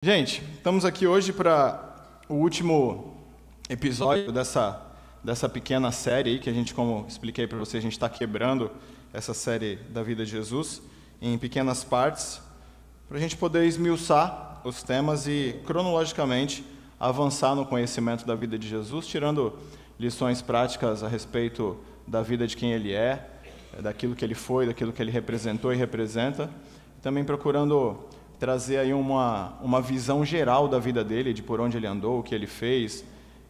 Gente, estamos aqui hoje para o último episódio dessa pequena série aí, que a gente, como expliquei para vocês, a gente está quebrando essa série da vida de Jesus em pequenas partes, para a gente poder esmiuçar os temas e, cronologicamente, avançar no conhecimento da vida de Jesus, tirando lições práticas a respeito da vida de quem ele é, daquilo que ele foi, daquilo que ele representou e representa, também procurando trazer aí uma visão geral da vida dele, de por onde ele andou, o que ele fez,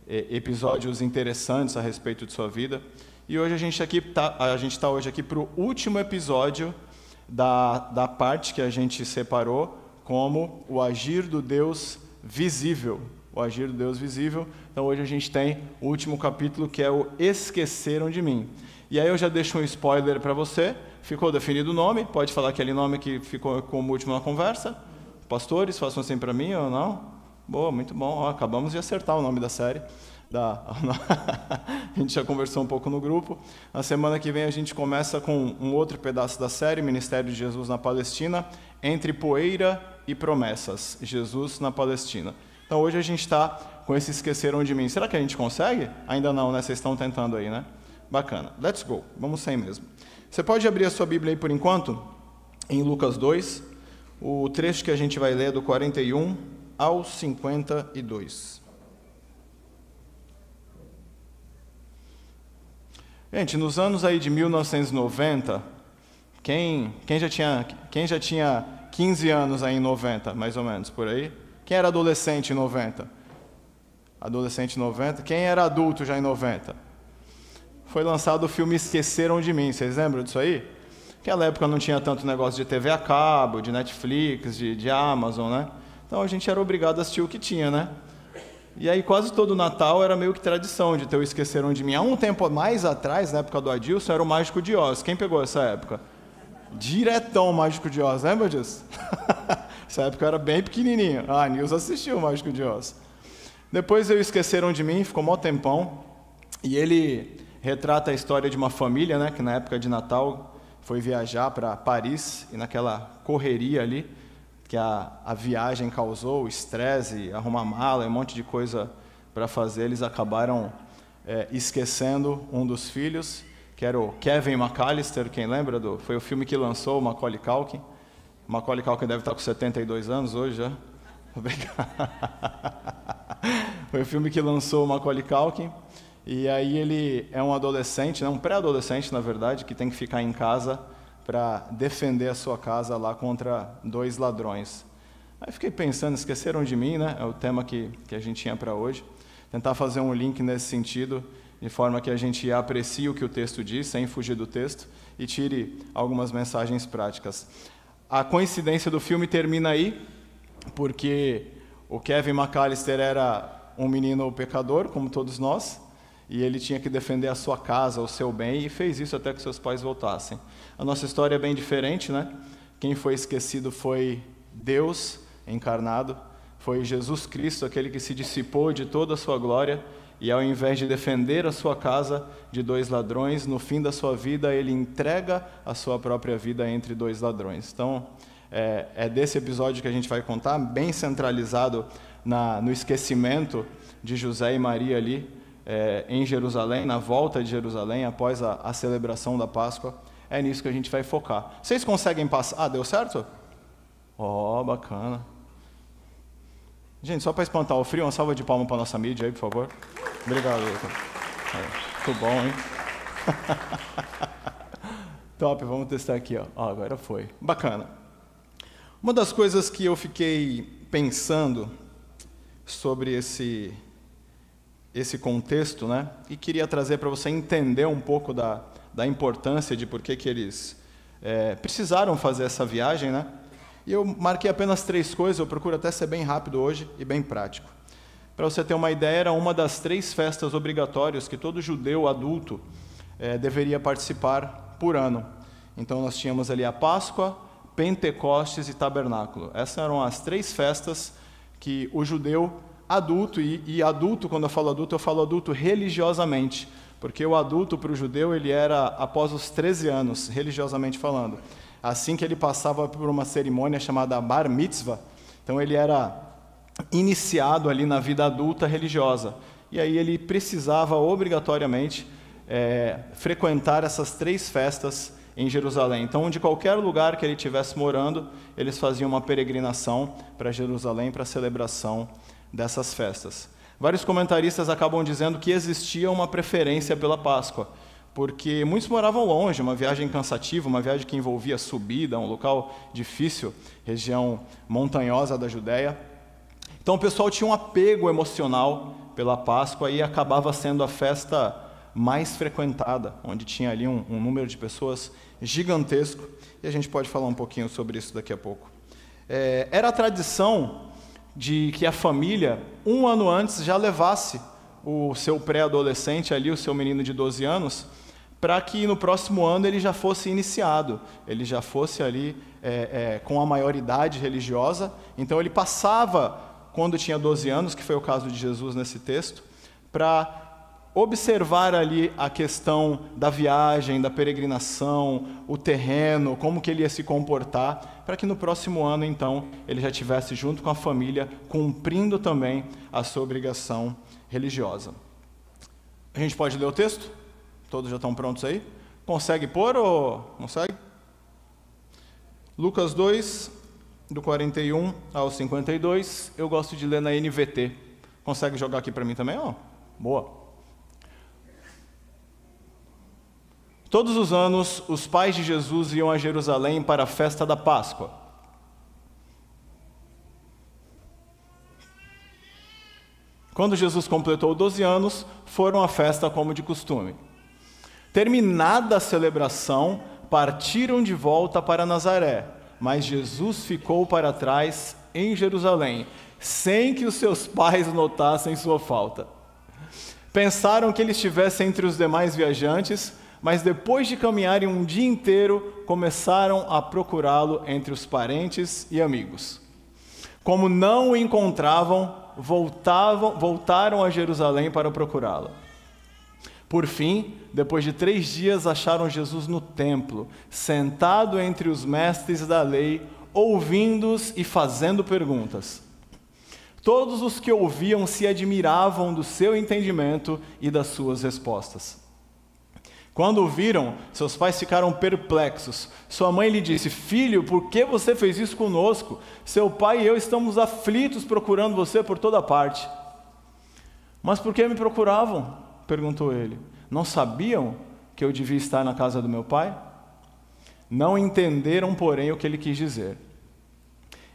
episódios interessantes a respeito de sua vida. E hoje a gente está hoje aqui para o último episódio da parte que a gente separou como o agir do Deus visível. O agir do Deus visível. Então hoje a gente tem o último capítulo, que é o Esqueceram de Mim. E aí eu já deixo um spoiler para você. Ficou definido o nome, pode falar aquele nome que ficou como último na conversa. Pastores, façam assim para mim ou não? Boa, muito bom. Ó, acabamos de acertar o nome da série. A gente já conversou um pouco no grupo. Na semana que vem a gente começa com um outro pedaço da série, Ministério de Jesus na Palestina, entre poeira e promessas. Jesus na Palestina. Então hoje a gente está com esse Esqueceram de Mim. Será que a gente consegue? Ainda não, né? Vocês estão tentando aí, né? Bacana. Let's go. Vamos sem mesmo. Você pode abrir a sua Bíblia aí por enquanto, em Lucas 2, o trecho que a gente vai ler é do 41 ao 52. Gente, nos anos aí de 1990, quem já tinha 15 anos aí em 90, mais ou menos, por aí? Quem era adolescente em 90? Adolescente em 90. Quem era adulto já em 90? Foi lançado o filme Esqueceram de Mim, vocês lembram disso aí? Naquela época não tinha tanto negócio de TV a cabo, de Netflix, de Amazon, né? Então a gente era obrigado a assistir o que tinha, né? E aí quase todo Natal era meio que tradição de ter o Esqueceram de Mim. Há um tempo mais atrás, na época do Adilson, era o Mágico de Oz. Quem pegou essa época? Diretão o Mágico de Oz, lembra disso? Essa época eu era bem pequenininho. A Nilza assistiu o Mágico de Oz. Depois eu Esqueceram de Mim, ficou mó tempão. E ele retrata a história de uma família, né, que na época de Natal foi viajar para Paris, e naquela correria ali, que a viagem causou, o estresse, arrumar mala, um monte de coisa para fazer, eles acabaram esquecendo um dos filhos, que era o Kevin McAllister, quem lembra? Foi o filme que lançou o Macaulay Culkin. O Macaulay Culkin deve estar com 72 anos hoje já. Foi o filme que lançou o Macaulay Culkin. E aí ele é um adolescente, né, um pré-adolescente, na verdade, que tem que ficar em casa para defender a sua casa lá contra 2 ladrões. Aí fiquei pensando, Esqueceram de Mim, né? É o tema que a gente tinha para hoje. Tentar fazer um link nesse sentido, de forma que a gente aprecie o que o texto diz, sem fugir do texto, e tire algumas mensagens práticas. A coincidência do filme termina aí, porque o Kevin McAllister era um menino pecador, como todos nós, e ele tinha que defender a sua casa, o seu bem, e fez isso até que seus pais voltassem. A nossa história é bem diferente, né? Quem foi esquecido foi Deus encarnado, foi Jesus Cristo, aquele que se dissipou de toda a sua glória, e ao invés de defender a sua casa de 2 ladrões, no fim da sua vida, ele entrega a sua própria vida entre 2 ladrões. Então, é desse episódio que a gente vai contar, bem centralizado no esquecimento de José e Maria ali, em Jerusalém, na volta de Jerusalém, após a celebração da Páscoa. É nisso que a gente vai focar. Vocês conseguem passar? Ah, deu certo? Ó, bacana. Gente, só para espantar o frio, uma salva de palmas para a nossa mídia aí, por favor. Obrigado, Lucas. Muito bom, hein? Top, vamos testar aqui, ó. Ó, agora foi. Bacana. Uma das coisas que eu fiquei pensando sobre esse contexto, né? E queria trazer para você entender um pouco da importância de por que eles precisaram fazer essa viagem, né? E eu marquei apenas 3 coisas, eu procuro até ser bem rápido hoje e bem prático. Para você ter uma ideia, era uma das 3 festas obrigatórias que todo judeu adulto deveria participar por ano. Então nós tínhamos ali a Páscoa, Pentecostes e Tabernáculo. Essas eram as 3 festas que o judeu adulto, e adulto, quando eu falo adulto religiosamente, porque o adulto para o judeu ele era após os 13 anos, religiosamente falando. Assim que ele passava por uma cerimônia chamada Bar Mitzvah, então ele era iniciado ali na vida adulta religiosa. E aí ele precisava obrigatoriamente frequentar essas 3 festas em Jerusalém. Então, de qualquer lugar que ele estivesse morando, eles faziam uma peregrinação para Jerusalém para a celebração dessas festas. Vários comentaristas acabam dizendo que existia uma preferência pela Páscoa, porque muitos moravam longe, uma viagem cansativa, uma viagem que envolvia subida, um local difícil, região montanhosa da Judéia. Então o pessoal tinha um apego emocional pela Páscoa e acabava sendo a festa mais frequentada, onde tinha ali um número de pessoas gigantesco, e a gente pode falar um pouquinho sobre isso daqui a pouco. Era a tradição de que a família, 1 ano antes, já levasse o seu pré-adolescente ali, o seu menino de 12 anos, para que no próximo ano ele já fosse iniciado, ele já fosse ali com a maioridade religiosa. Então ele passava, quando tinha 12 anos, que foi o caso de Jesus nesse texto, para observar ali a questão da viagem, da peregrinação, o terreno, como que ele ia se comportar, para que no próximo ano, então, ele já estivesse junto com a família, cumprindo também a sua obrigação religiosa. A gente pode ler o texto? Todos já estão prontos aí? Consegue pôr ou não consegue? Lucas 2, do 41 ao 52, eu gosto de ler na NVT. Consegue jogar aqui para mim também? Ó, boa. Todos os anos, os pais de Jesus iam a Jerusalém para a festa da Páscoa. Quando Jesus completou 12 anos, foram à festa como de costume. Terminada a celebração, partiram de volta para Nazaré, mas Jesus ficou para trás em Jerusalém, sem que os seus pais notassem sua falta. Pensaram que ele estivesse entre os demais viajantes, mas depois de caminharem um dia inteiro, começaram a procurá-lo entre os parentes e amigos. Como não o encontravam, voltaram a Jerusalém para procurá-lo. Por fim, depois de 3 dias, acharam Jesus no templo, sentado entre os mestres da lei, ouvindo-os e fazendo perguntas. Todos os que ouviam se admiravam do seu entendimento e das suas respostas. Quando o viram, seus pais ficaram perplexos. Sua mãe lhe disse: Filho, por que você fez isso conosco? Seu pai e eu estamos aflitos procurando você por toda parte. Mas por que me procuravam? Perguntou ele. Não sabiam que eu devia estar na casa do meu pai? Não entenderam, porém, o que ele quis dizer.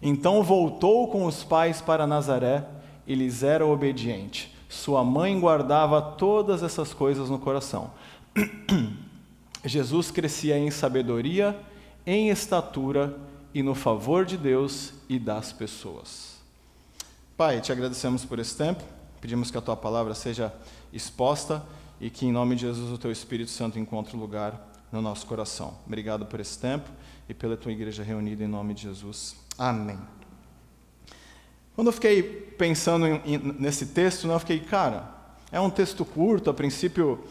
Então voltou com os pais para Nazaré e lhes era obediente. Sua mãe guardava todas essas coisas no coração. Jesus crescia em sabedoria, em estatura e no favor de Deus e das pessoas. Pai, te agradecemos por esse tempo, pedimos que a tua palavra seja exposta e que em nome de Jesus o teu Espírito Santo encontre lugar no nosso coração. Obrigado por esse tempo e pela tua igreja reunida em nome de Jesus. Amém. Quando eu fiquei pensando nesse texto, eu fiquei, cara, é um texto curto, a princípio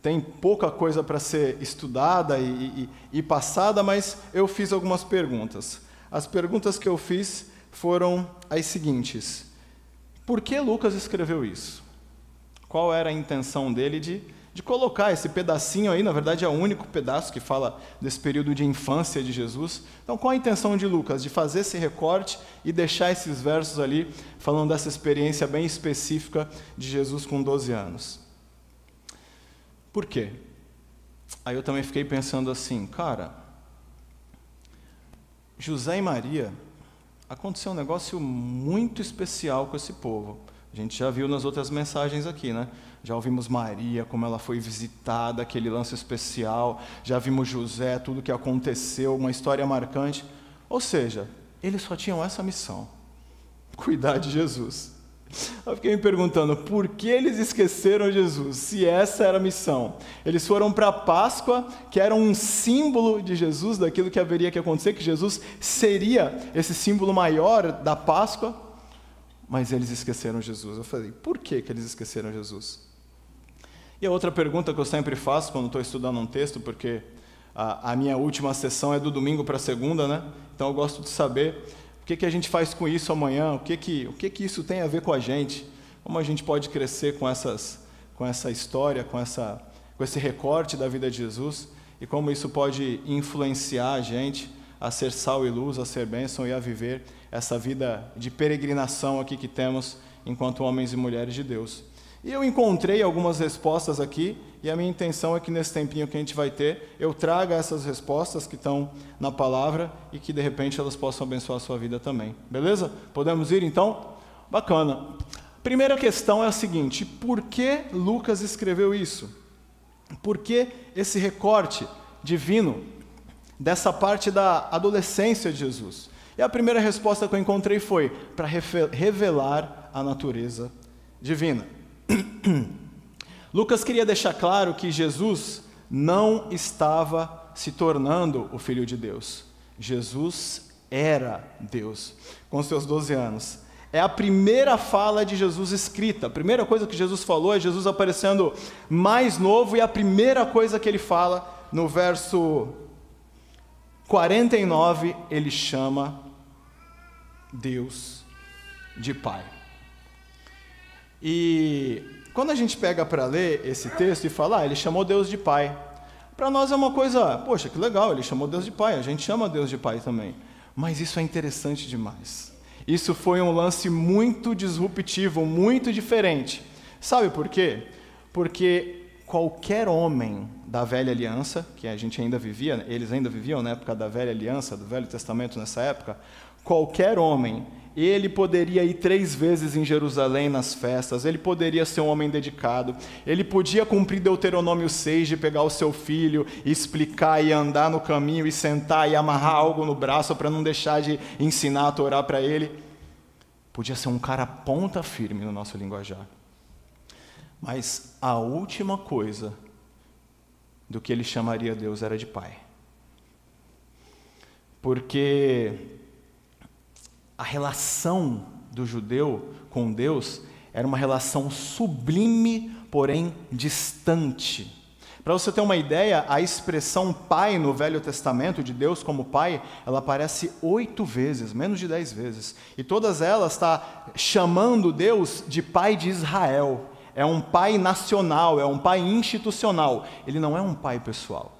tem pouca coisa para ser estudada e passada, mas eu fiz algumas perguntas. As perguntas que eu fiz foram as seguintes: por que Lucas escreveu isso? Qual era a intenção dele de colocar esse pedacinho aí? Na verdade é o único pedaço que fala desse período de infância de Jesus. Então qual a intenção de Lucas? De fazer esse recorte e deixar esses versos ali falando dessa experiência bem específica de Jesus com 12 anos. Por quê? Aí eu também fiquei pensando assim, cara, José e Maria, aconteceu um negócio muito especial com esse povo. A gente já viu nas outras mensagens aqui, né? Já ouvimos Maria, como ela foi visitada, aquele lance especial. Já vimos José, tudo que aconteceu, uma história marcante. Ou seja, eles só tinham essa missão: cuidar de Jesus. Eu fiquei me perguntando, por que eles esqueceram Jesus, se essa era a missão? Eles foram para a Páscoa, que era um símbolo de Jesus, daquilo que haveria que acontecer, que Jesus seria esse símbolo maior da Páscoa, mas eles esqueceram Jesus. Eu falei, por que eles esqueceram Jesus? E a outra pergunta que eu sempre faço quando estou estudando um texto, porque a minha última sessão é do domingo para a segunda, né? Então eu gosto de saber O que a gente faz com isso amanhã? O que isso tem a ver com a gente? Como a gente pode crescer com essa história, com esse recorte da vida de Jesus? E como isso pode influenciar a gente a ser sal e luz, a ser bênção e a viver essa vida de peregrinação aqui que temos enquanto homens e mulheres de Deus. E eu encontrei algumas respostas aqui, e a minha intenção é que nesse tempinho que a gente vai ter, eu traga essas respostas que estão na palavra e que de repente elas possam abençoar a sua vida também. Beleza? Podemos ir então? Bacana. Primeira questão é a seguinte: por que Lucas escreveu isso? Por que esse recorte divino dessa parte da adolescência de Jesus? E a primeira resposta que eu encontrei foi para revelar a natureza divina. Lucas queria deixar claro que Jesus não estava se tornando o Filho de Deus. Jesus era Deus, com seus 12 anos. É a primeira fala de Jesus escrita. A primeira coisa que Jesus falou é Jesus aparecendo mais novo, e a primeira coisa que ele fala, no verso 49, ele chama Deus de Pai. E quando a gente pega para ler esse texto e fala, ele chamou Deus de Pai, para nós é uma coisa, poxa, que legal, ele chamou Deus de Pai, a gente chama Deus de Pai também. Mas isso é interessante demais. Isso foi um lance muito disruptivo, muito diferente. Sabe por quê? Porque qualquer homem da velha aliança, que a gente ainda vivia, eles ainda viviam na época da velha aliança, do Velho Testamento nessa época, qualquer homem, ele poderia ir 3 vezes em Jerusalém nas festas, ele poderia ser um homem dedicado, ele podia cumprir Deuteronômio 6, de pegar o seu filho e explicar e andar no caminho e sentar e amarrar algo no braço para não deixar de ensinar a Torá para ele. Podia ser um cara ponta firme no nosso linguajar. Mas a última coisa do que ele chamaria Deus era de Pai. Porque a relação do judeu com Deus era uma relação sublime, porém distante. Para você ter uma ideia, a expressão pai no Velho Testamento, de Deus como pai, ela aparece 8 vezes, menos de 10 vezes. E todas elas está chamando Deus de pai de Israel. É um pai nacional, é um pai institucional. Ele não é um pai pessoal.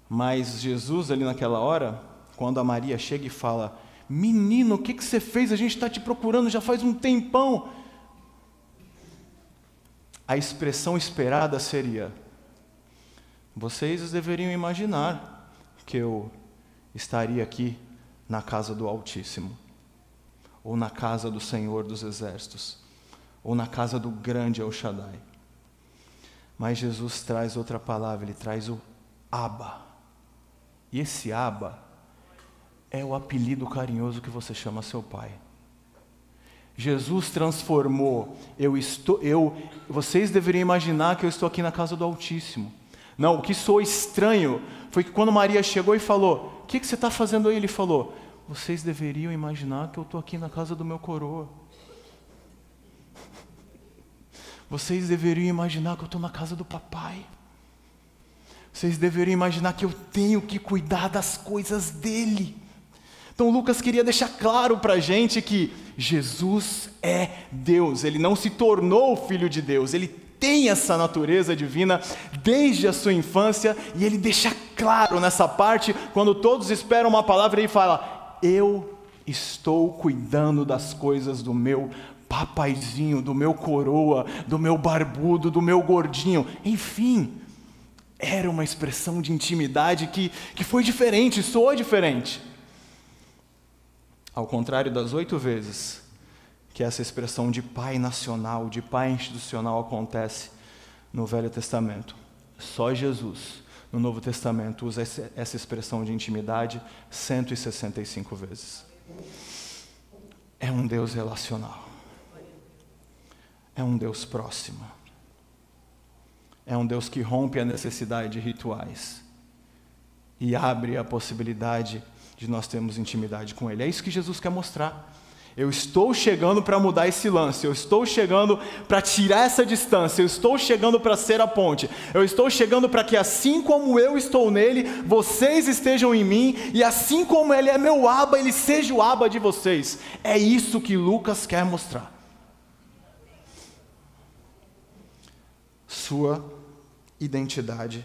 Mas Jesus, ali naquela hora, quando a Maria chega e fala, menino, o que você fez? A gente está te procurando já faz um tempão. A expressão esperada seria, vocês deveriam imaginar que eu estaria aqui na casa do Altíssimo, ou na casa do Senhor dos Exércitos, ou na casa do grande El Shaddai. Mas Jesus traz outra palavra, ele traz o Abba. E esse Abba é o apelido carinhoso que você chama seu pai. Jesus transformou, vocês deveriam imaginar que eu estou aqui na casa do Altíssimo. Não, o que soou estranho foi que quando Maria chegou e falou, o que você está fazendo aí? Ele falou, vocês deveriam imaginar que eu estou aqui na casa do meu coroa. Vocês deveriam imaginar que eu estou na casa do papai. Vocês deveriam imaginar que eu tenho que cuidar das coisas dele. Então Lucas queria deixar claro para a gente que Jesus é Deus, ele não se tornou o Filho de Deus, ele tem essa natureza divina desde a sua infância, e ele deixa claro nessa parte, quando todos esperam uma palavra, ele fala, eu estou cuidando das coisas do meu papaizinho, do meu coroa, do meu barbudo, do meu gordinho, enfim, era uma expressão de intimidade que foi diferente, soou diferente. Ao contrário das 8 vezes que essa expressão de pai nacional, de pai institucional acontece no Velho Testamento, só Jesus, no Novo Testamento, usa essa expressão de intimidade 165 vezes. É um Deus relacional. É um Deus próximo. É um Deus que rompe a necessidade de rituais e abre a possibilidade de nós termos intimidade com Ele. É isso que Jesus quer mostrar. Eu estou chegando para mudar esse lance, eu estou chegando para tirar essa distância, eu estou chegando para ser a ponte, eu estou chegando para que assim como eu estou nele, vocês estejam em mim, e assim como ele é meu Abba, ele seja o Abba de vocês. É isso que Lucas quer mostrar. Sua identidade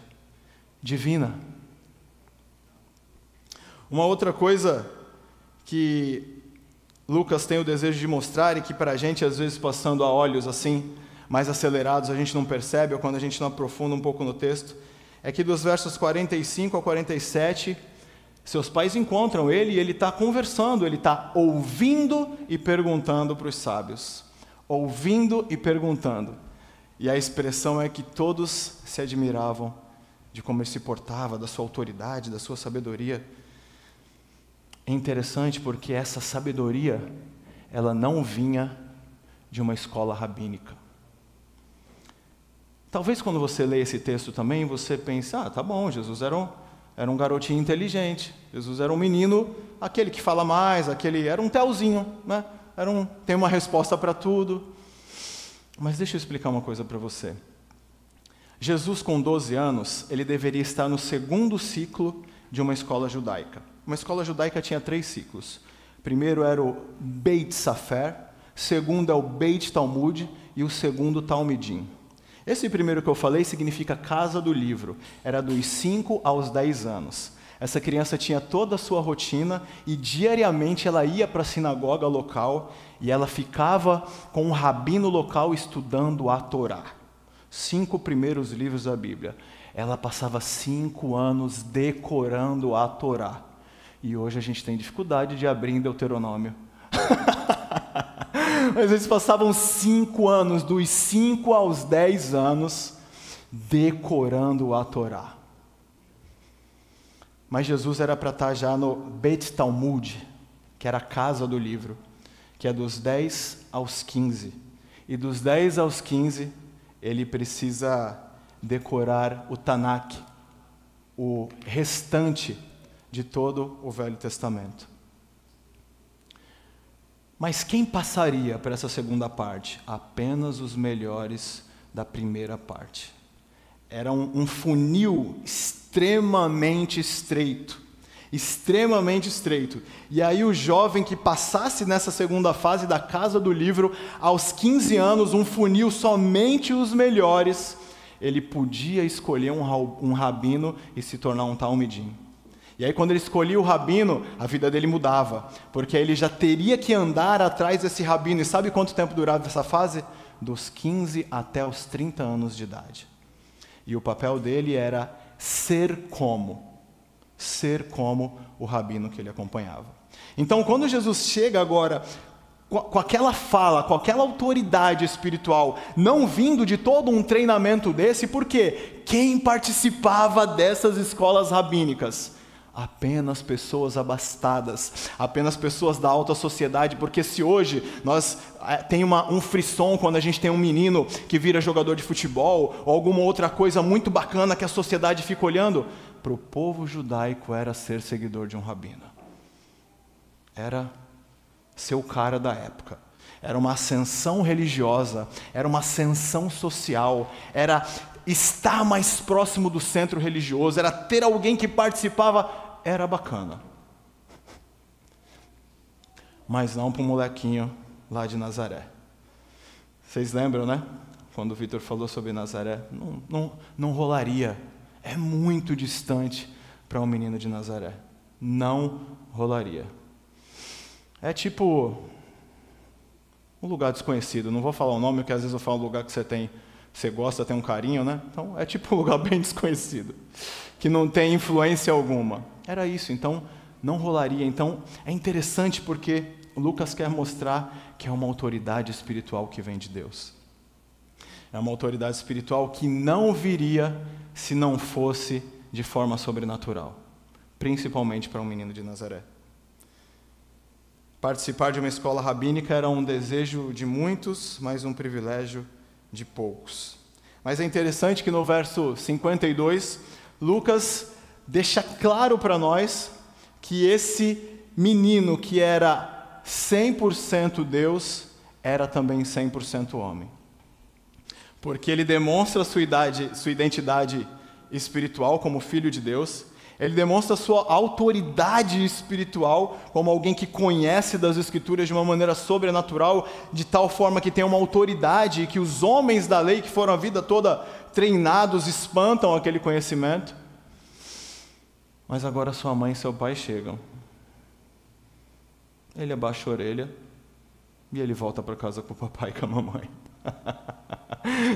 divina. Uma outra coisa que Lucas tem o desejo de mostrar, e que para a gente, às vezes, passando a olhos assim, mais acelerados, a gente não percebe, ou quando a gente não aprofunda um pouco no texto, é que dos versos 45 a 47, seus pais encontram ele e ele está conversando, ele está ouvindo e perguntando para os sábios. Ouvindo e perguntando. E a expressão é que todos se admiravam de como ele se portava, da sua autoridade, da sua sabedoria. É interessante porque essa sabedoria, ela não vinha de uma escola rabínica. Talvez quando você lê esse texto também, você pense, tá bom, Jesus era um garotinho inteligente, Jesus era um menino, aquele que fala mais, era um Telzinho, né? Tem uma resposta para tudo. Mas deixa eu explicar uma coisa para você. Jesus, com 12 anos, ele deveria estar no segundo ciclo de uma escola judaica. Uma escola judaica tinha 3 ciclos. Primeiro era o Beit Sefer, segundo é o Beit Talmud e o segundo Talmidim. Esse primeiro que eu falei significa casa do livro. Era dos 5 aos 10 anos. Essa criança tinha toda a sua rotina e diariamente ela ia para a sinagoga local e ela ficava com um rabino local estudando a Torá. 5 primeiros livros da Bíblia. Ela passava 5 anos decorando a Torá. E hoje a gente tem dificuldade de abrir em Deuteronômio. Mas eles passavam 5 anos, dos 5 aos 10 anos, decorando a Torá. Mas Jesus era para estar já no Beit Talmud, que era a casa do livro, que é dos 10 aos 15. E dos 10 aos 15, ele precisa decorar o Tanakh, o restante de todo o Velho Testamento. Mas quem passaria para essa segunda parte? Apenas os melhores da primeira parte. Era um funil extremamente estreito. Extremamente estreito. E aí o jovem que passasse nessa segunda fase da casa do livro, aos 15 anos, um funil somente os melhores, ele podia escolher um rabino e se tornar um talmidim. E aí quando ele escolhia o rabino, a vida dele mudava, porque aí ele já teria que andar atrás desse rabino. E sabe quanto tempo durava essa fase? Dos 15 até os 30 anos de idade. E o papel dele era ser como o rabino que ele acompanhava. Então quando Jesus chega agora com aquela fala, com aquela autoridade espiritual, não vindo de todo um treinamento desse, por quê? Quem participava dessas escolas rabínicas? Apenas pessoas abastadas, apenas pessoas da alta sociedade, porque se hoje nós tem um frisson quando a gente tem um menino que vira jogador de futebol, ou alguma outra coisa muito bacana que a sociedade fica olhando, para o povo judaico era ser seguidor de um rabino. Era ser o cara da época. Era uma ascensão religiosa, era uma ascensão social, era estar mais próximo do centro religioso, era ter alguém que participava, era bacana. Mas não para um molequinho lá de Nazaré. Vocês lembram, né? Quando o Vitor falou sobre Nazaré, não rolaria. É muito distante para um menino de Nazaré. Não rolaria. É tipo um lugar desconhecido. Não vou falar o nome, porque às vezes eu falo um lugar que você gosta, tem um carinho, né? Então é tipo um lugar bem desconhecido, que não tem influência alguma. Era isso, então não rolaria. Então é interessante porque Lucas quer mostrar que é uma autoridade espiritual que vem de Deus. É uma autoridade espiritual que não viria se não fosse de forma sobrenatural, principalmente para um menino de Nazaré. Participar de uma escola rabínica era um desejo de muitos, mas um privilégio de poucos. Mas é interessante que no verso 52, Lucas deixa claro para nós que esse menino que era 100% Deus, era também 100% homem. Porque ele demonstra sua identidade espiritual como filho de Deus, ele demonstra sua autoridade espiritual como alguém que conhece das Escrituras de uma maneira sobrenatural, de tal forma que tem uma autoridade e que os homens da lei que foram a vida toda treinados espantam aquele conhecimento. Mas agora sua mãe e seu pai chegam. Ele abaixa a orelha e ele volta para casa com o papai e com a mamãe.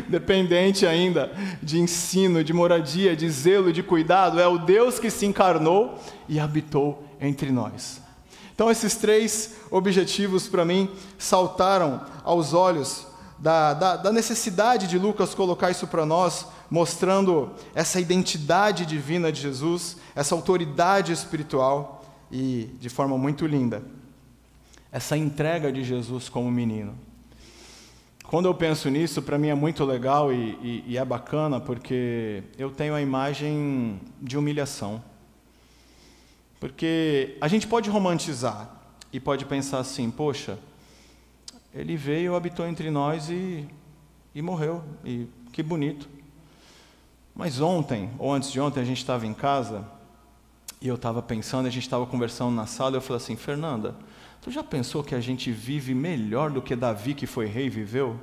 Dependente ainda de ensino, de moradia, de zelo, de cuidado, é o Deus que se encarnou e habitou entre nós. Então esses 3 objetivos para mim saltaram aos olhos da necessidade de Lucas colocar isso para nós, mostrando essa identidade divina de Jesus, essa autoridade espiritual e, de forma muito linda, essa entrega de Jesus como menino. Quando eu penso nisso, para mim é muito legal e é bacana, porque eu tenho a imagem de humilhação. Porque a gente pode romantizar e pode pensar assim, poxa, ele veio, habitou entre nós e morreu, e que bonito. Mas ontem, ou antes de ontem, a gente estava em casa, e eu estava pensando, a gente estava conversando na sala, e eu falei assim, Fernanda, tu já pensou que a gente vive melhor do que Davi, que foi rei, viveu?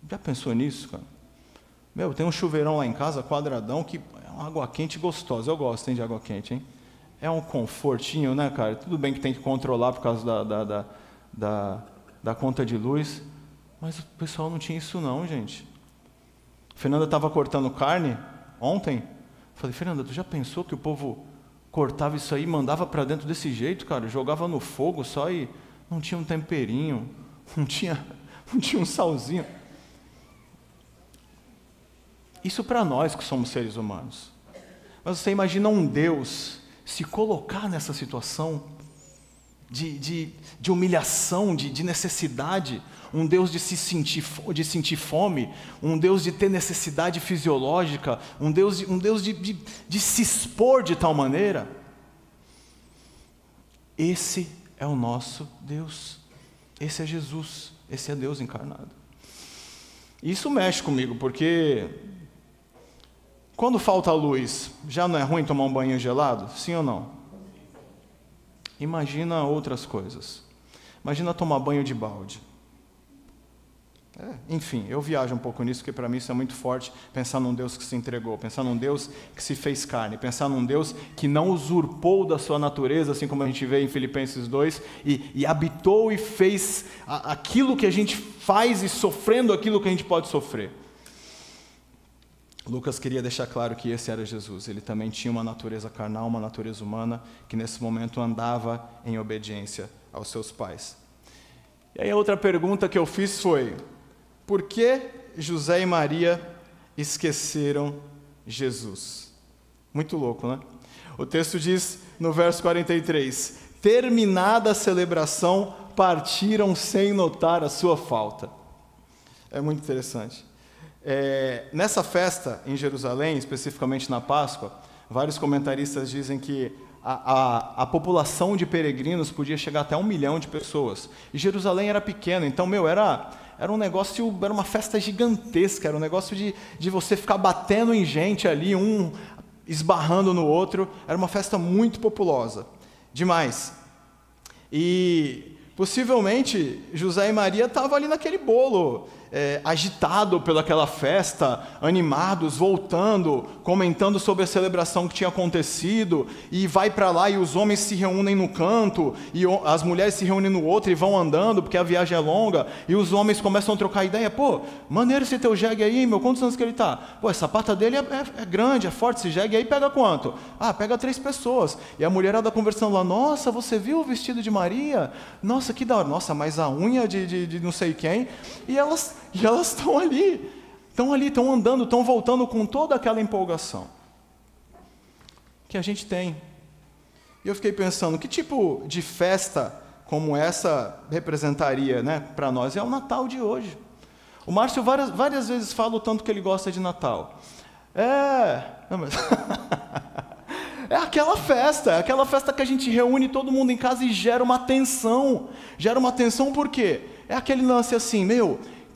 Já pensou nisso, cara? Meu, tem um chuveirão lá em casa, quadradão, que é uma água quente gostosa. Eu gosto, hein, de água quente, hein? É um confortinho, né, cara? Tudo bem que tem que controlar por causa da conta de luz, mas o pessoal não tinha isso não, gente. A Fernanda estava cortando carne ontem. Falei, Fernanda, tu já pensou que o povo cortava isso aí e mandava para dentro desse jeito, cara? Jogava no fogo só e não tinha um temperinho, não tinha um salzinho. Isso para nós que somos seres humanos. Mas você imagina um Deus se colocar nessa situação de humilhação, de necessidade, um Deus de sentir fome, um Deus de ter necessidade fisiológica, um Deus de se expor de tal maneira. Esse é o nosso Deus, esse é Jesus, esse é Deus encarnado. Isso mexe comigo, porque quando falta luz, já não é ruim tomar um banho gelado? Sim ou não? Imagina outras coisas. Imagina tomar banho de balde. Enfim, eu viajo um pouco nisso, porque para mim isso é muito forte, pensar num Deus que se entregou, pensar num Deus que se fez carne, pensar num Deus que não usurpou da sua natureza, assim como a gente vê em Filipenses 2, e habitou e fez aquilo que a gente faz e sofrendo aquilo que a gente pode sofrer. Lucas queria deixar claro que esse era Jesus. Ele também tinha uma natureza carnal, uma natureza humana, que nesse momento andava em obediência aos seus pais. E aí a outra pergunta que eu fiz foi, por que José e Maria esqueceram Jesus? Muito louco, né? O texto diz no verso 43, terminada a celebração, partiram sem notar a sua falta. É muito interessante. Nessa festa em Jerusalém, especificamente na Páscoa, vários comentaristas dizem que a população de peregrinos podia chegar até 1 milhão de pessoas. E Jerusalém era pequena, então, era um negócio, era uma festa gigantesca, era um negócio de você ficar batendo em gente ali, um esbarrando no outro, era uma festa muito populosa, demais. E possivelmente José e Maria estavam ali naquele bolo, agitado pelaquela festa, animados, voltando, comentando sobre a celebração que tinha acontecido, e vai para lá e os homens se reúnem no canto, e as mulheres se reúnem no outro e vão andando, porque a viagem é longa, e os homens começam a trocar ideia, pô, maneiro esse teu jegue aí, meu, quantos anos que ele tá? Pô, essa pata dele é grande, é forte, esse jegue aí pega quanto? Ah, pega 3 pessoas, e a mulherada conversando lá, nossa, você viu o vestido de Maria? Nossa, que da hora, nossa, mas a unha de não sei quem, e elas estão ali, estão andando, estão voltando com toda aquela empolgação que a gente tem. E eu fiquei pensando, que tipo de festa como essa representaria, né, para nós? É o Natal de hoje. O Márcio várias vezes fala o tanto que ele gosta de Natal. É aquela festa que a gente reúne todo mundo em casa e gera uma tensão. Gera uma tensão por quê? É aquele lance assim,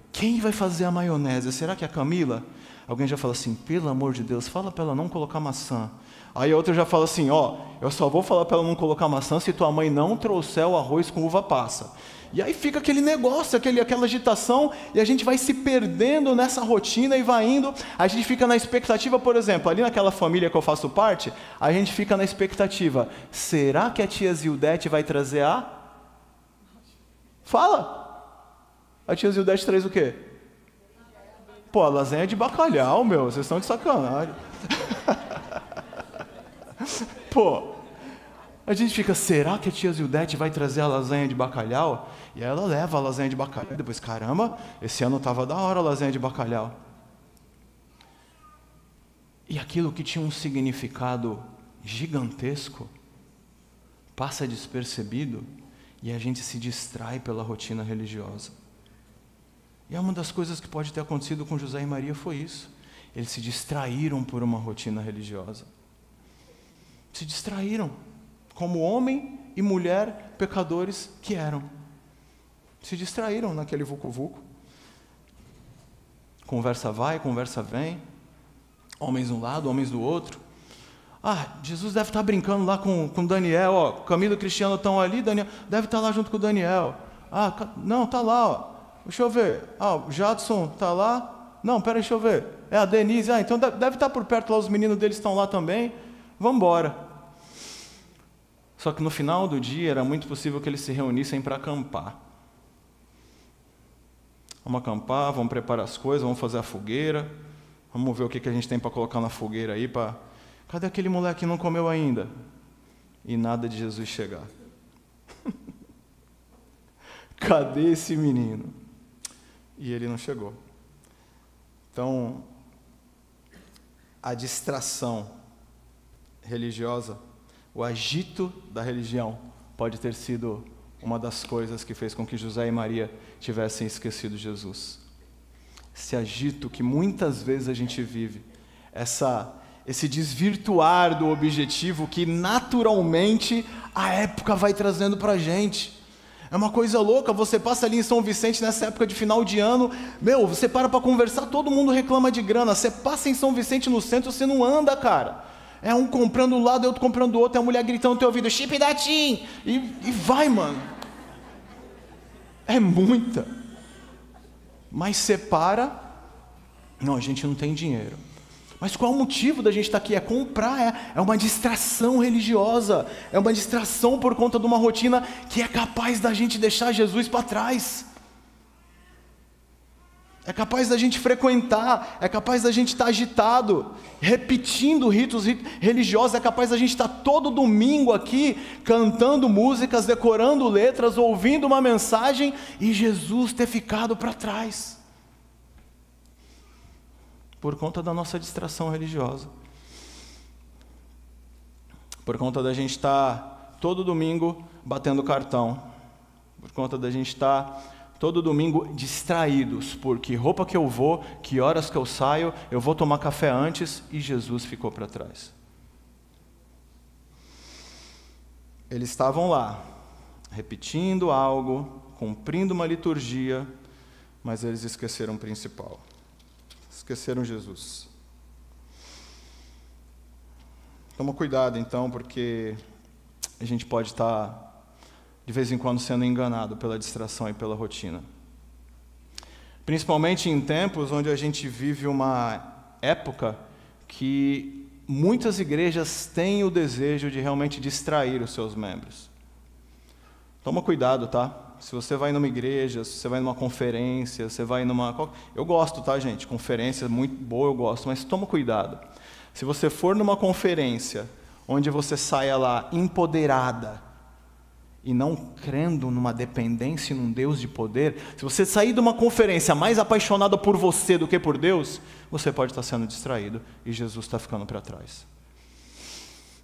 quem vai fazer a maionese? Será que é a Camila? Alguém já fala assim, pelo amor de Deus, fala para ela não colocar maçã. Aí outro já fala assim, eu só vou falar para ela não colocar maçã se tua mãe não trouxer o arroz com uva passa. E aí fica aquele negócio, aquela agitação, e a gente vai se perdendo nessa rotina e vai indo. A gente fica na expectativa, por exemplo, ali naquela família que eu faço parte, a gente fica na expectativa, será que a tia Zildete vai trazer Fala! A tia Zildete traz o quê? Pô, a lasanha de bacalhau, vocês estão de sacanagem. Pô, a gente fica, será que a tia Zildete vai trazer a lasanha de bacalhau? E aí ela leva a lasanha de bacalhau. E depois, caramba, esse ano estava da hora a lasanha de bacalhau. E aquilo que tinha um significado gigantesco passa despercebido e a gente se distrai pela rotina religiosa. E uma das coisas que pode ter acontecido com José e Maria foi isso. Eles se distraíram por uma rotina religiosa. Se distraíram, como homem e mulher pecadores que eram. Se distraíram naquele vucu-vucu. Conversa vai, conversa vem. Homens de um lado, homens do outro. Jesus deve estar brincando lá com Daniel. Camila e Cristiano estão ali, Daniel deve estar lá junto com o Daniel. Não, está lá. Deixa eu ver. O Jadson está lá. Não, peraí, deixa eu ver. É a Denise. Então deve estar por perto lá, os meninos deles estão lá também. Vamos embora. Só que no final do dia era muito possível que eles se reunissem para acampar. Vamos acampar, vamos preparar as coisas, vamos fazer a fogueira. Vamos ver o que a gente tem para colocar na fogueira aí. Cadê aquele moleque que não comeu ainda? E nada de Jesus chegar. Cadê esse menino? E ele não chegou. Então, a distração religiosa, o agito da religião, pode ter sido uma das coisas que fez com que José e Maria tivessem esquecido Jesus. Esse agito que muitas vezes a gente vive, esse desvirtuar do objetivo que naturalmente a época vai trazendo para a gente. É uma coisa louca, você passa ali em São Vicente nessa época de final de ano, você para conversar, todo mundo reclama de grana, você passa em São Vicente no centro, você não anda, cara. É um comprando um lado, outro comprando o outro, é a mulher gritando no teu ouvido, chip da TIM, e vai, mano. É muita. Mas separa, não, a gente não tem dinheiro. Mas qual é o motivo da gente estar aqui? É comprar, é uma distração religiosa, é uma distração por conta de uma rotina que é capaz da gente deixar Jesus para trás. É capaz da gente frequentar, é capaz da gente estar agitado, repetindo ritos religiosos, é capaz da gente estar todo domingo aqui, cantando músicas, decorando letras, ouvindo uma mensagem, e Jesus ter ficado para trás. Por conta da nossa distração religiosa. Por conta da gente estar todo domingo batendo cartão. Por conta da gente estar todo domingo distraídos. Por que roupa que eu vou, que horas que eu saio, eu vou tomar café antes, e Jesus ficou para trás. Eles estavam lá, repetindo algo, cumprindo uma liturgia, mas eles esqueceram o principal. Esqueceram Jesus. Toma cuidado então, porque a gente pode estar de vez em quando sendo enganado pela distração e pela rotina. Principalmente em tempos onde a gente vive uma época que muitas igrejas têm o desejo de realmente distrair os seus membros. Toma cuidado, tá? Se você vai numa igreja, se você vai numa conferência, você vai numa... Eu gosto, tá, gente? Conferência muito boa, eu gosto, mas toma cuidado. Se você for numa conferência onde você saia lá empoderada e não crendo numa dependência e num Deus de poder, se você sair de uma conferência mais apaixonada por você do que por Deus, você pode estar sendo distraído e Jesus está ficando para trás.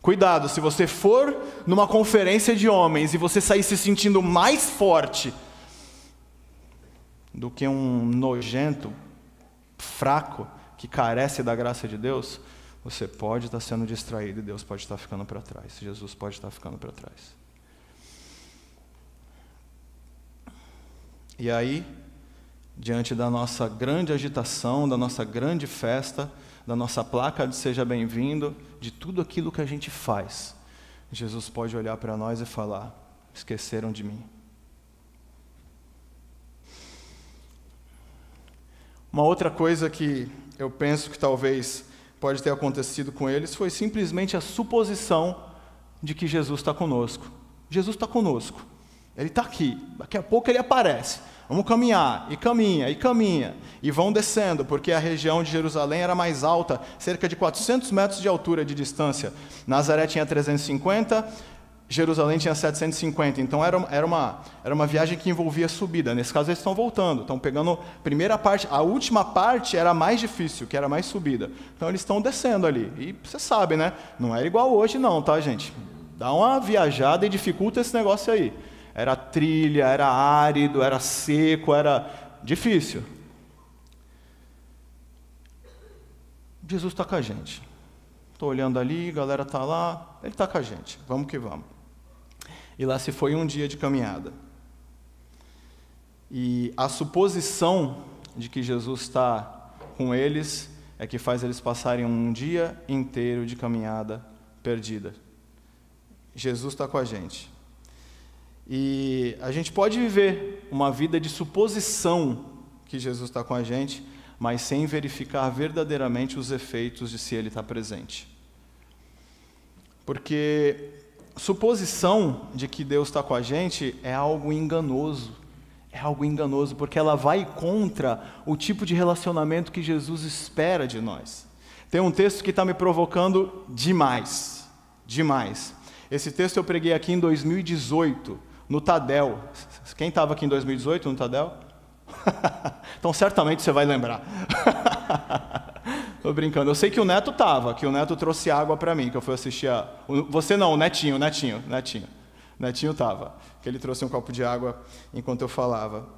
Cuidado, se você for numa conferência de homens e você sair se sentindo mais forte do que um nojento, fraco, que carece da graça de Deus, você pode estar sendo distraído e Deus pode estar ficando para trás. Jesus pode estar ficando para trás. E aí, diante da nossa grande agitação, da nossa grande festa, da nossa placa de seja bem-vindo, de tudo aquilo que a gente faz, Jesus pode olhar para nós e falar: esqueceram de mim. Uma outra coisa que eu penso que talvez pode ter acontecido com eles foi simplesmente a suposição de que Jesus está conosco. Jesus está conosco. Ele está aqui. Daqui a pouco ele aparece. Vamos caminhar. E caminha, e caminha. E vão descendo, porque a região de Jerusalém era mais alta, cerca de 400 metros de altura de distância. Nazaré tinha 350, Jerusalém tinha 750, então era uma viagem que envolvia subida. Nesse caso eles estão voltando, estão pegando a primeira parte, a última parte era mais difícil, que era mais subida. Então eles estão descendo ali, e você sabe, né? Não era igual hoje não, tá, gente? Dá uma viajada e dificulta esse negócio aí. Era trilha, era árido, era seco, era difícil. Jesus está com a gente. Estou olhando ali, a galera está lá, ele está com a gente, vamos que vamos. E lá se foi um dia de caminhada. E a suposição de que Jesus está com eles é que faz eles passarem um dia inteiro de caminhada perdida. Jesus está com a gente. E a gente pode viver uma vida de suposição que Jesus está com a gente, mas sem verificar verdadeiramente os efeitos de se Ele está presente. Porque suposição de que Deus está com a gente é algo enganoso. É algo enganoso, porque ela vai contra o tipo de relacionamento que Jesus espera de nós. Tem um texto que está me provocando demais. Demais. Esse texto eu preguei aqui em 2018, no Tadel. Quem estava aqui em 2018 no Tadel? Então certamente você vai lembrar. Tô brincando. Eu sei que o Neto estava, que o Neto trouxe água para mim, que eu fui assistir a... Você não, o Netinho estava, que ele trouxe um copo de água enquanto eu falava.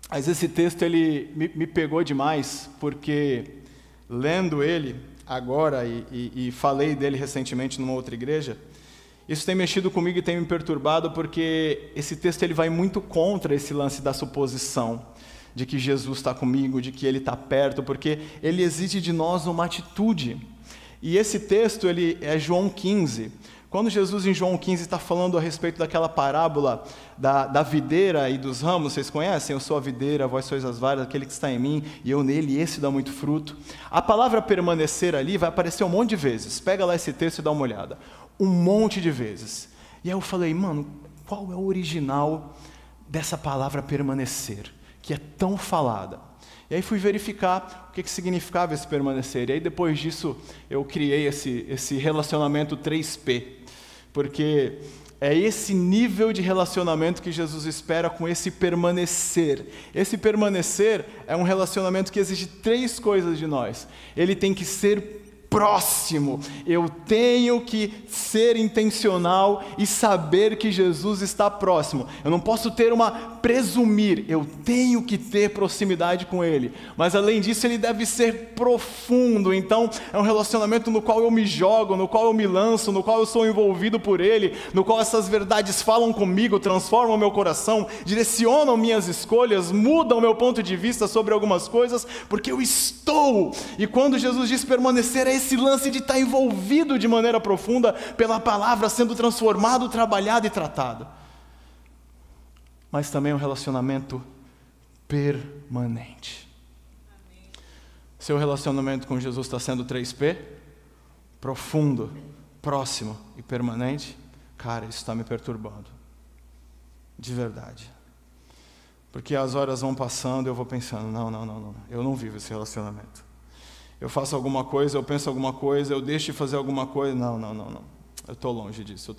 Mas esse texto, ele me pegou demais, porque lendo ele agora, e falei dele recentemente numa outra igreja, isso tem mexido comigo e tem me perturbado, porque esse texto ele vai muito contra esse lance da suposição de que Jesus está comigo, de que Ele está perto, porque Ele exige de nós uma atitude. E esse texto ele é João 15. Quando Jesus em João 15 está falando a respeito daquela parábola da videira e dos ramos, vocês conhecem? Eu sou a videira, vós sois as varas, aquele que está em mim, e eu nele, esse dá muito fruto. A palavra permanecer ali vai aparecer um monte de vezes. Pega lá esse texto e dá uma olhada. Um monte de vezes. E aí eu falei, mano, qual é o original dessa palavra permanecer, que é tão falada? E aí fui verificar o que significava esse permanecer. E aí depois disso eu criei esse relacionamento 3P. Porque é esse nível de relacionamento que Jesus espera com esse permanecer. Esse permanecer é um relacionamento que exige 3 coisas de nós. Ele tem que ser próximo, eu tenho que ser intencional e saber que Jesus está próximo. Eu não posso presumir, eu tenho que ter proximidade com Ele. Mas além disso, Ele deve ser profundo. Então, é um relacionamento no qual eu me jogo, no qual eu me lanço, no qual eu sou envolvido por Ele, no qual essas verdades falam comigo, transformam meu coração, direcionam minhas escolhas, mudam meu ponto de vista sobre algumas coisas, porque eu estou. E quando Jesus diz permanecer, é esse lance de estar envolvido de maneira profunda pela palavra, sendo transformado, trabalhado e tratado. Mas também um relacionamento permanente. Amém. Seu relacionamento com Jesus está sendo 3P? Profundo, próximo e permanente? Cara, isso está me perturbando. De verdade. Porque as horas vão passando e eu vou pensando, não, eu não vivo esse relacionamento. Eu faço alguma coisa, eu penso alguma coisa, eu deixo de fazer alguma coisa. Não. Eu estou longe disso.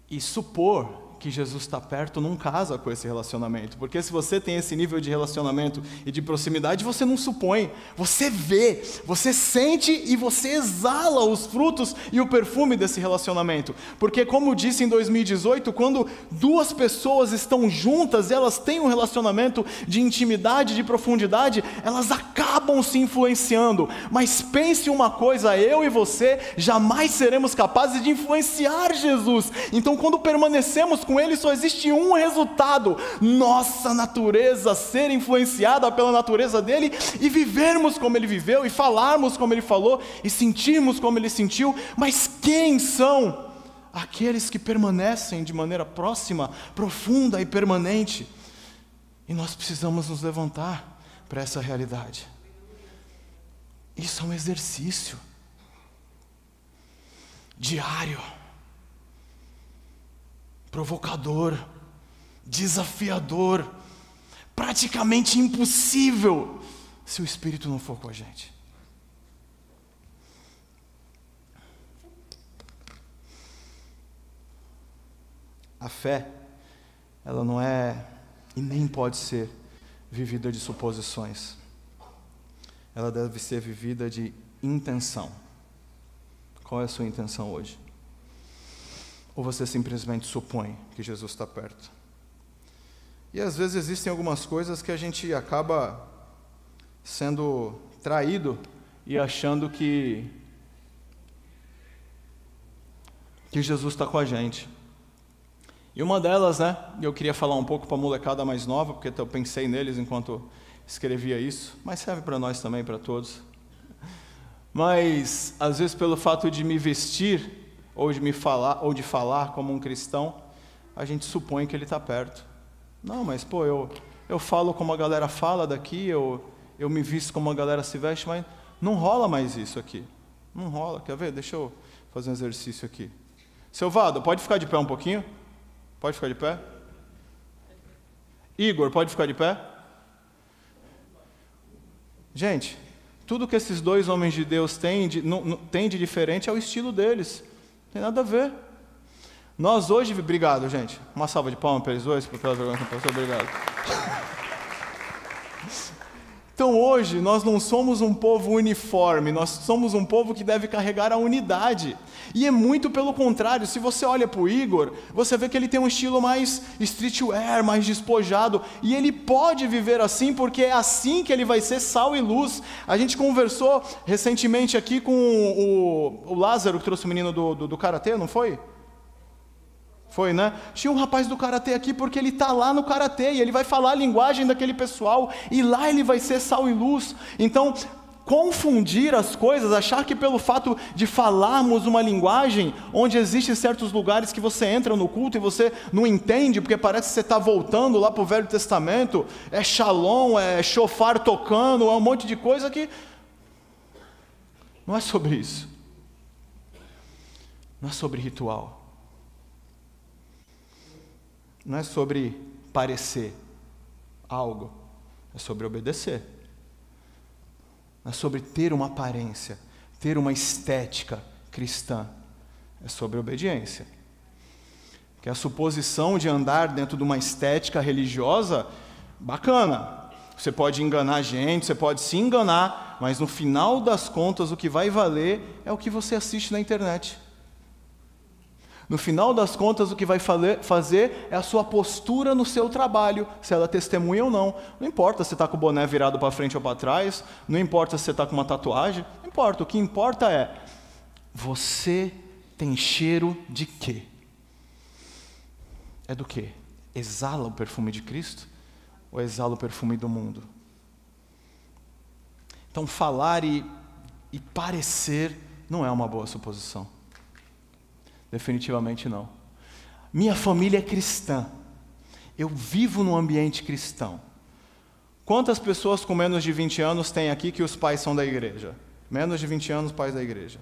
E supor que Jesus está perto não casa com esse relacionamento. Porque se você tem esse nível de relacionamento e de proximidade, você não supõe. Você vê, você sente e você exala os frutos e o perfume desse relacionamento. Porque como eu disse em 2018, quando duas pessoas estão juntas, elas têm um relacionamento de intimidade, de profundidade, elas acabam se influenciando. Mas pense uma coisa, eu e você jamais seremos capazes de influenciar Jesus. Então quando permanecemos com Ele, só existe um resultado: nossa natureza ser influenciada pela natureza dEle, e vivermos como Ele viveu, e falarmos como Ele falou, e sentirmos como Ele sentiu. Mas quem são aqueles que permanecem de maneira próxima, profunda e permanente? E nós precisamos nos levantar para essa realidade. Isso é um exercício diário, provocador, desafiador, praticamente impossível se o Espírito não for com a gente. A fé, ela não é e nem pode ser vivida de suposições. Ela deve ser vivida de intenção. Qual é a sua intenção hoje? Ou você simplesmente supõe que Jesus está perto? E às vezes existem algumas coisas que a gente acaba sendo traído e achando que Jesus está com a gente. E uma delas, eu queria falar um pouco para a molecada mais nova, porque eu pensei neles enquanto escrevia isso, mas serve para nós também, para todos. Mas, às vezes, pelo fato de me vestir, ou de falar como um cristão, a gente supõe que ele está perto. Não, mas, eu falo como a galera fala daqui, eu me visto como a galera se veste, mas não rola mais isso aqui. Não rola. Quer ver? Deixa eu fazer um exercício aqui. Seu Vado, pode ficar de pé um pouquinho? Pode ficar de pé? Igor, pode ficar de pé? Gente, tudo que esses dois homens de Deus têm de diferente é o estilo deles. Não tem nada a ver. Nós hoje... Obrigado, gente. Uma salva de palmas para eles dois, pela vergonha que eu passei. Obrigado. Então hoje nós não somos um povo uniforme, nós somos um povo que deve carregar a unidade. E é muito pelo contrário. Se você olha para o Igor, você vê que ele tem um estilo mais streetwear, mais despojado, e ele pode viver assim, porque é assim que ele vai ser sal e luz. A gente conversou recentemente aqui com o Lázaro, que trouxe o menino do Karatê, não foi? Foi, né? Tinha um rapaz do Karatê aqui porque ele está lá no Karatê e ele vai falar a linguagem daquele pessoal e lá ele vai ser sal e luz. Então, confundir as coisas, achar que pelo fato de falarmos uma linguagem onde existem certos lugares que você entra no culto e você não entende porque parece que você está voltando lá para o Velho Testamento, é shalom, é shofar tocando, é um monte de coisa que... Não é sobre isso. Não é sobre ritual. Não é sobre parecer algo, é sobre obedecer. Não é sobre ter uma aparência, ter uma estética cristã. É sobre obediência. Que a suposição de andar dentro de uma estética religiosa, bacana. Você pode enganar a gente, você pode se enganar, mas no final das contas o que vai valer é o que você assiste na internet. No final das contas, o que vai fazer é a sua postura no seu trabalho, se ela testemunha ou não. Não importa se você está com o boné virado para frente ou para trás, não importa se você está com uma tatuagem, não importa. O que importa é, você tem cheiro de quê? É do quê? Exala o perfume de Cristo ou exala o perfume do mundo? Então, falar e parecer não é uma boa suposição. Definitivamente não. Minha família é cristã. Eu vivo num ambiente cristão. Quantas pessoas com menos de 20 anos tem aqui que os pais são da igreja? Menos de 20 anos, pais da igreja.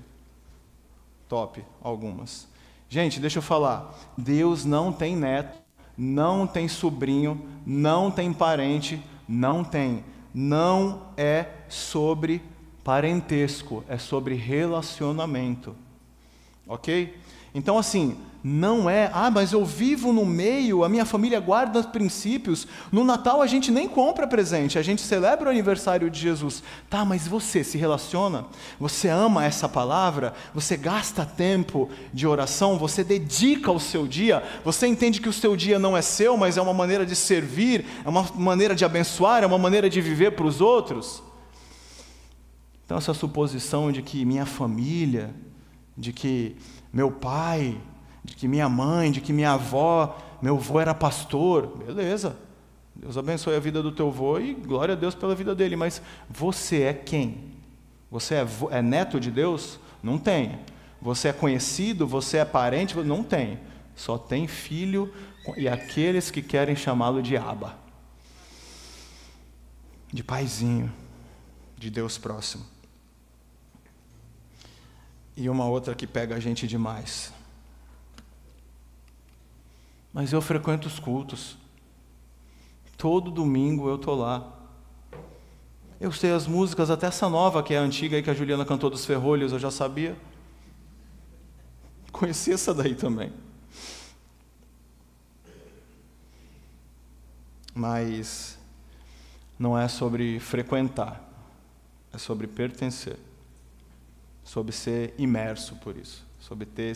Top, algumas. Gente, deixa eu falar. Deus não tem neto, não tem sobrinho, não tem parente, não tem. Não é sobre parentesco, é sobre relacionamento. Ok? Então, assim, não é, mas eu vivo no meio, a minha família guarda os princípios. No Natal a gente nem compra presente, a gente celebra o aniversário de Jesus. Tá, mas você se relaciona? Você ama essa palavra? Você gasta tempo de oração? Você dedica o seu dia? Você entende que o seu dia não é seu, mas é uma maneira de servir, é uma maneira de abençoar, é uma maneira de viver para os outros? Então essa suposição de que minha família, de que meu pai, de que minha mãe, de que minha avó, meu avô era pastor, beleza, Deus abençoe a vida do teu avô e glória a Deus pela vida dele, mas você é quem? Você é neto de Deus? Não tem. Você é conhecido? Você é parente? Não tem. Só tem filho e aqueles que querem chamá-lo de Abba, de paizinho, de Deus próximo. E uma outra que pega a gente demais. Mas eu frequento os cultos. Todo domingo eu estou lá. Eu sei as músicas, até essa nova, que é a antiga, aí que a Juliana cantou dos Ferrolhos, eu já sabia. Conheci essa daí também. Mas não é sobre frequentar, é sobre pertencer. Sobre ser imerso por isso. Sobre ter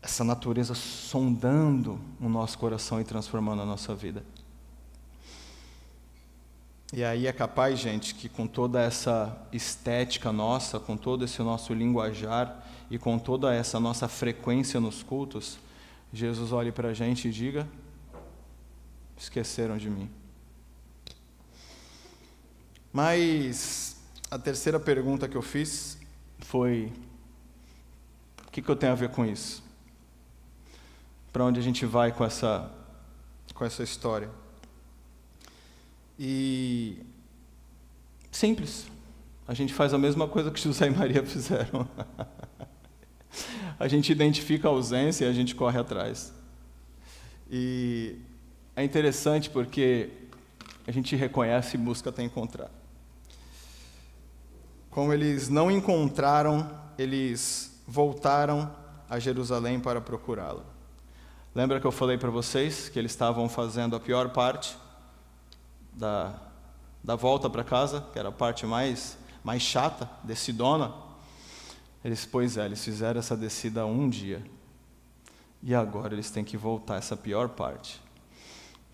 essa natureza sondando o nosso coração e transformando a nossa vida. E aí é capaz, gente, que com toda essa estética nossa, com todo esse nosso linguajar e com toda essa nossa frequência nos cultos, Jesus olhe para a gente e diga: esqueceram de mim. Mas a terceira pergunta que eu fiz foi: o que eu tenho a ver com isso? Para onde a gente vai com essa história? E simples, a gente faz a mesma coisa que José e Maria fizeram. A gente identifica a ausência e a gente corre atrás. E é interessante porque a gente reconhece e busca até encontrar. Como eles não encontraram, eles voltaram a Jerusalém para procurá-la. Lembra que eu falei para vocês que eles estavam fazendo a pior parte da volta para casa, que era a parte mais chata, descidona? Eles fizeram essa descida um dia. E agora eles têm que voltar essa pior parte.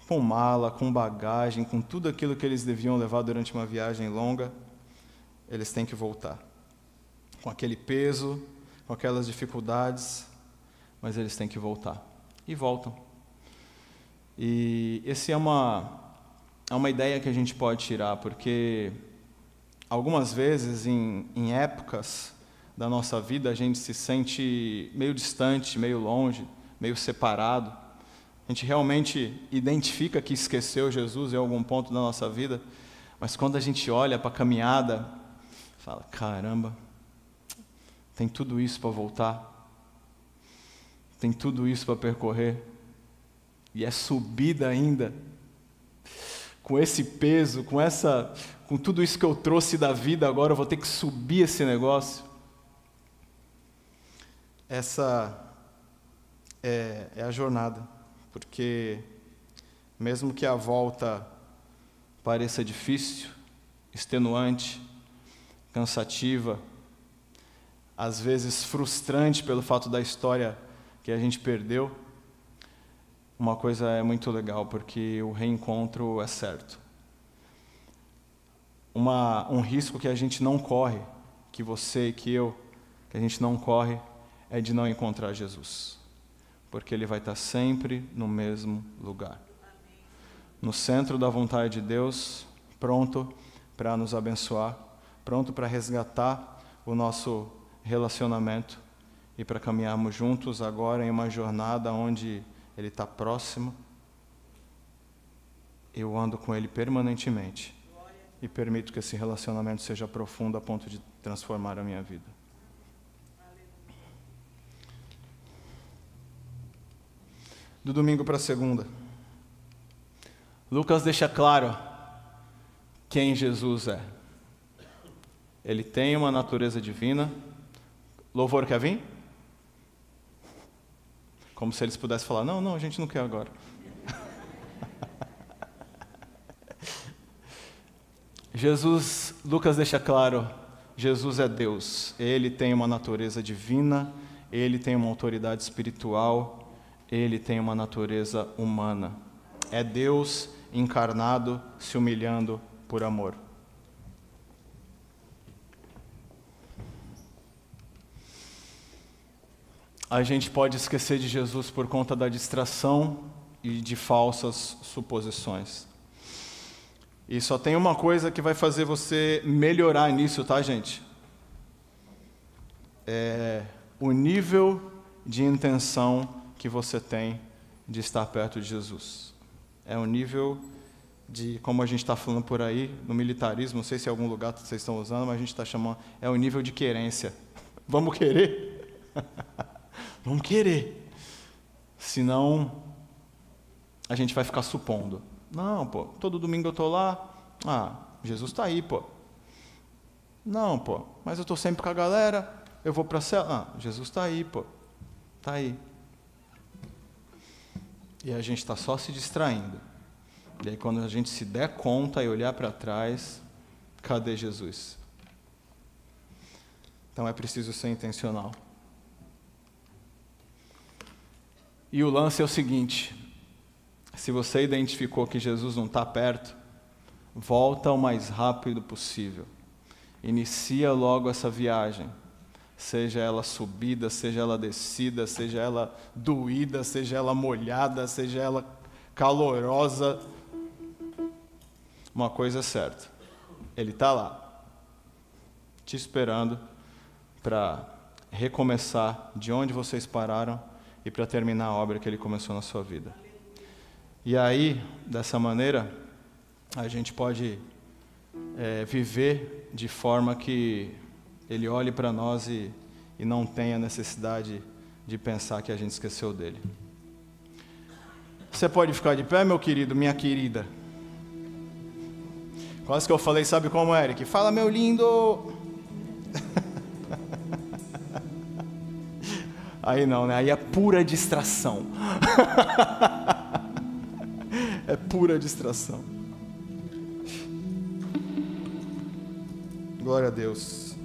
Com mala, com bagagem, com tudo aquilo que eles deviam levar durante uma viagem longa, eles têm que voltar. Com aquele peso, com aquelas dificuldades, mas eles têm que voltar. E voltam. E essa é uma ideia que a gente pode tirar, porque algumas vezes, em épocas da nossa vida, a gente se sente meio distante, meio longe, meio separado. A gente realmente identifica que esqueceu Jesus em algum ponto da nossa vida, mas quando a gente olha para a caminhada, fala: caramba, tem tudo isso para voltar, tem tudo isso para percorrer, e é subida ainda, com esse peso, com tudo isso que eu trouxe da vida, agora eu vou ter que subir esse negócio. Essa é a jornada, porque mesmo que a volta pareça difícil, extenuante, cansativa, às vezes frustrante pelo fato da história que a gente perdeu, uma coisa é muito legal, porque o reencontro é certo. Um risco que a gente não corre, que você e que eu, que a gente não corre, é de não encontrar Jesus. Porque Ele vai estar sempre no mesmo lugar. No centro da vontade de Deus, pronto para nos abençoar, pronto para resgatar o nosso relacionamento e para caminharmos juntos agora em uma jornada onde Ele está próximo. Eu ando com Ele permanentemente e permito que esse relacionamento seja profundo a ponto de transformar a minha vida. Do domingo para a segunda, Lucas deixa claro quem Jesus é. Ele tem uma natureza divina. Louvor quer vir? Como se eles pudessem falar, não, a gente não quer agora. Jesus, Lucas deixa claro, Jesus é Deus. Ele tem uma natureza divina, Ele tem uma autoridade espiritual, Ele tem uma natureza humana. É Deus encarnado, se humilhando por amor. A gente pode esquecer de Jesus por conta da distração e de falsas suposições. E só tem uma coisa que vai fazer você melhorar nisso, tá, gente? É o nível de intenção que você tem de estar perto de Jesus. É o nível de, como a gente está falando por aí, no militarismo, não sei se em algum lugar vocês estão usando, mas a gente está chamando, é o nível de querência. Vamos querer? Vamos querer. Senão, a gente vai ficar supondo. Não, pô, todo domingo eu estou lá. Ah, Jesus está aí, pô. Não, pô, mas eu estou sempre com a galera. Eu vou para a cela. Ah, Jesus está aí, pô. Está aí. E a gente está só se distraindo. E aí quando a gente se der conta e olhar para trás, cadê Jesus? Então é preciso ser intencional. E o lance é o seguinte: se você identificou que Jesus não está perto, volta o mais rápido possível. Inicia logo essa viagem. Seja ela subida, seja ela descida, seja ela doída, seja ela molhada, seja ela calorosa. Uma coisa é certa, Ele está lá, te esperando para recomeçar de onde vocês pararam e para terminar a obra que Ele começou na sua vida. E aí, dessa maneira, a gente pode viver de forma que Ele olhe para nós e não tenha necessidade de pensar que a gente esqueceu dEle. Você pode ficar de pé, meu querido, minha querida? Quase que eu falei, sabe como, Eric? Fala, meu lindo! Aí não, né? Aí é pura distração. É pura distração. Glória a Deus.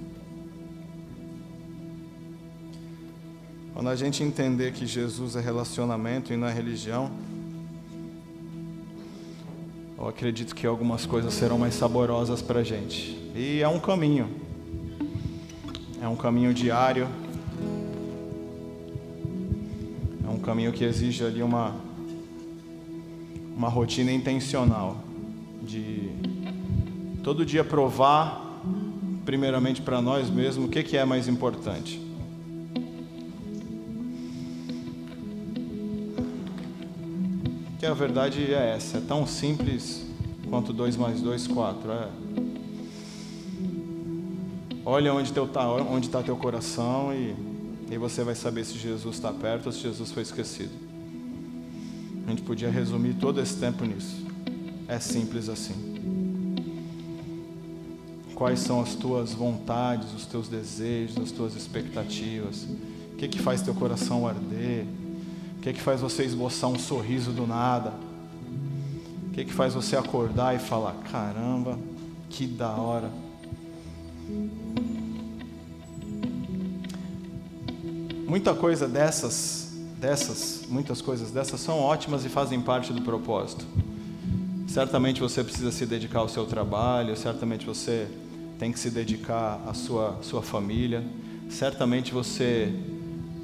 Quando a gente entender que Jesus é relacionamento e não é religião, eu acredito que algumas coisas serão mais saborosas para a gente. E é um caminho. É um caminho diário. É um caminho que exige ali uma rotina intencional. De todo dia provar, primeiramente para nós mesmos, o que é mais importante. Que a verdade é essa, é tão simples quanto 2 mais 2, 4. Olha onde está teu coração e você vai saber se Jesus está perto ou se Jesus foi esquecido. A gente podia resumir todo esse tempo nisso. É simples assim. Quais são as tuas vontades, os teus desejos, as tuas expectativas? O que faz teu coração arder? O que faz você esboçar um sorriso do nada? O que faz você acordar e falar, caramba, que da hora. Muitas coisas dessas são ótimas e fazem parte do propósito. Certamente você precisa se dedicar ao seu trabalho, certamente você tem que se dedicar à sua família, certamente você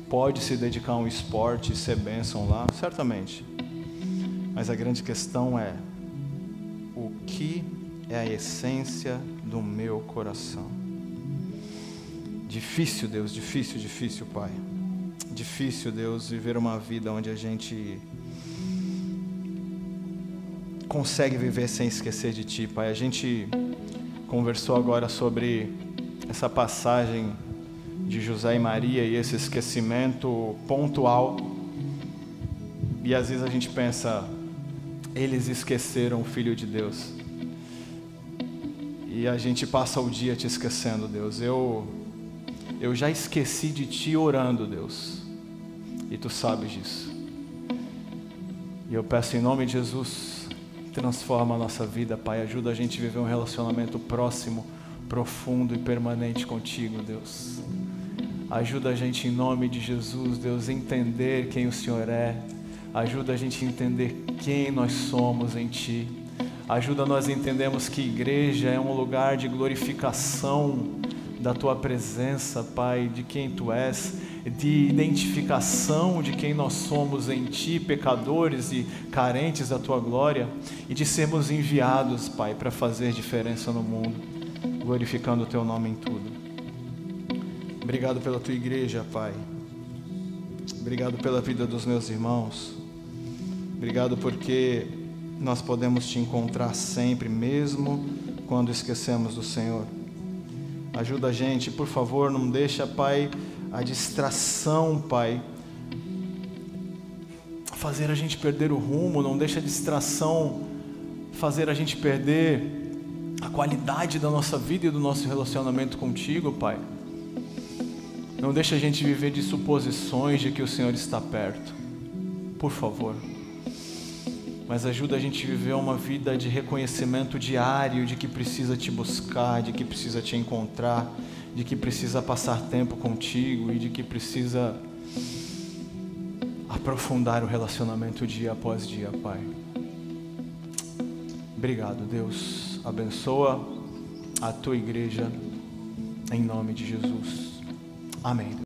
pode se dedicar a um esporte e ser bênção lá, certamente. Mas a grande questão é, o que é a essência do meu coração? Difícil, Deus, difícil, Pai. Difícil, Deus, viver uma vida onde a gente consegue viver sem esquecer de Ti, Pai. A gente conversou agora sobre essa passagem de José e Maria e esse esquecimento pontual. E às vezes a gente pensa, eles esqueceram o Filho de Deus. E a gente passa o dia te esquecendo, Deus. Eu já esqueci de Ti orando, Deus. e Tu sabes disso. E eu peço em nome de Jesus, transforma a nossa vida, Pai. Ajuda a gente a viver um relacionamento próximo, profundo e permanente contigo, Deus. Ajuda a gente em nome de Jesus, Deus, entender quem o Senhor é. Ajuda a gente a entender quem nós somos em Ti. Ajuda nós a entendermos que igreja é um lugar de glorificação da Tua presença, Pai, de quem Tu és, de identificação de quem nós somos em Ti, pecadores e carentes da Tua glória, e de sermos enviados, Pai, para fazer diferença no mundo, glorificando o Teu nome em tudo. Obrigado pela Tua igreja, Pai. Obrigado pela vida dos meus irmãos. Obrigado porque nós podemos Te encontrar sempre, mesmo quando esquecemos do Senhor. Ajuda a gente, por favor, não deixa, Pai, a distração, Pai, fazer a gente perder o rumo, não deixa a distração fazer a gente perder a qualidade da nossa vida e do nosso relacionamento contigo, Pai. Não deixa a gente viver de suposições de que o Senhor está perto, por favor. Mas ajuda a gente a viver uma vida de reconhecimento diário de que precisa Te buscar, de que precisa Te encontrar, de que precisa passar tempo contigo e de que precisa aprofundar o relacionamento dia após dia, Pai. Obrigado, Deus. Abençoa a Tua igreja, em nome de Jesus. Amém.